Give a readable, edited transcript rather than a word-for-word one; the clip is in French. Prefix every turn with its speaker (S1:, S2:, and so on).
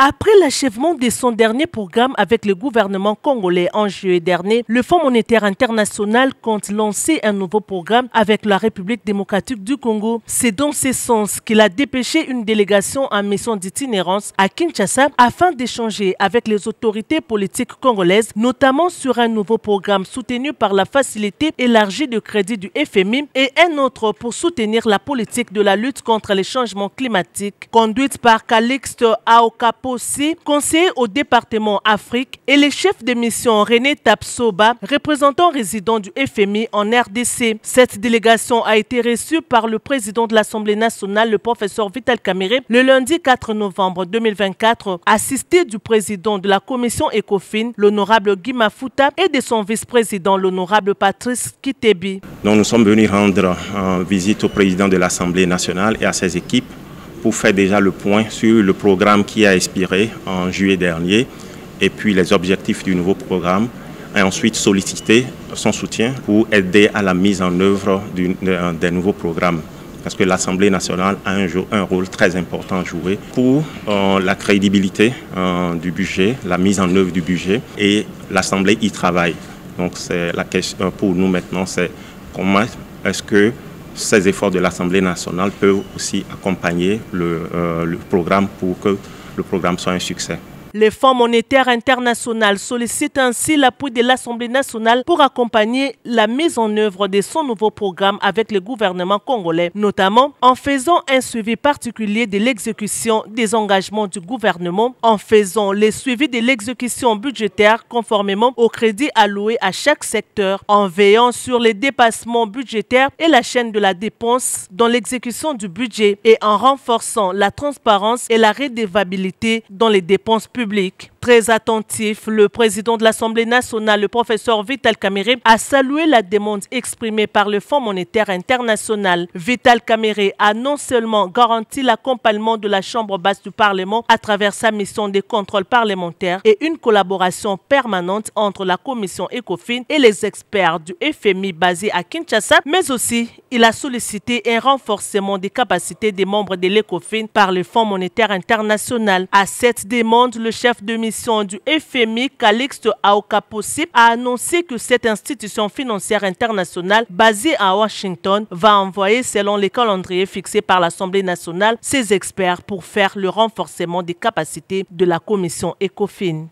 S1: Après l'achèvement de son dernier programme avec le gouvernement congolais en juillet dernier, le Fonds monétaire international compte lancer un nouveau programme avec la République démocratique du Congo. C'est dans ce sens qu'il a dépêché une délégation en mission d'itinérance à Kinshasa afin d'échanger avec les autorités politiques congolaises, notamment sur un nouveau programme soutenu par la facilité élargie de crédit du FMI et un autre pour soutenir la politique de la lutte contre les changements climatiques, conduite par Calixte Aokapo, conseiller au département Afrique, et le chef de mission René Tapsoba, représentant résident du FMI en RDC. Cette délégation a été reçue par le président de l'Assemblée nationale, le professeur Vital Kamerhe, le lundi 4 novembre 2024, assisté du président de la commission ECOFIN, l'honorable Guy Mafuta, et de son vice-président, l'honorable Patrice Kitebi.
S2: Donc nous sommes venus rendre visite au président de l'Assemblée nationale et à ses équipes pour faire déjà le point sur le programme qui a expiré en juillet dernier et puis les objectifs du nouveau programme, et ensuite solliciter son soutien pour aider à la mise en œuvre des nouveaux programmes. Parce que l'Assemblée nationale a un rôle très important à jouer pour la crédibilité du budget, la mise en œuvre du budget, et l'Assemblée y travaille. Donc c'est la question pour nous maintenant, c'est comment est-ce que ces efforts de l'Assemblée nationale peuvent aussi accompagner le programme pour que le programme soit un succès.
S1: Le Fonds monétaire international sollicite ainsi l'appui de l'Assemblée nationale pour accompagner la mise en œuvre de son nouveau programme avec le gouvernement congolais, notamment en faisant un suivi particulier de l'exécution des engagements du gouvernement, en faisant le suivi de l'exécution budgétaire conformément aux crédits alloués à chaque secteur, en veillant sur les dépassements budgétaires et la chaîne de la dépense dans l'exécution du budget et en renforçant la transparence et la redevabilité dans les dépenses publiques. Très attentif, le président de l'Assemblée nationale, le professeur Vital Kamerhe, a salué la demande exprimée par le Fonds monétaire international. Vital Kamerhe a non seulement garanti l'accompagnement de la Chambre basse du Parlement à travers sa mission de contrôle parlementaire et une collaboration permanente entre la commission ECOFIN et les experts du FMI basés à Kinshasa, mais aussi il a sollicité un renforcement des capacités des membres de l'ECOFIN par le Fonds monétaire international. À cette demande, le chef de mission du FMI, Calixte Aokapo, a annoncé que cette institution financière internationale basée à Washington va envoyer, selon les calendriers fixés par l'Assemblée nationale, ses experts pour faire le renforcement des capacités de la commission ECOFIN.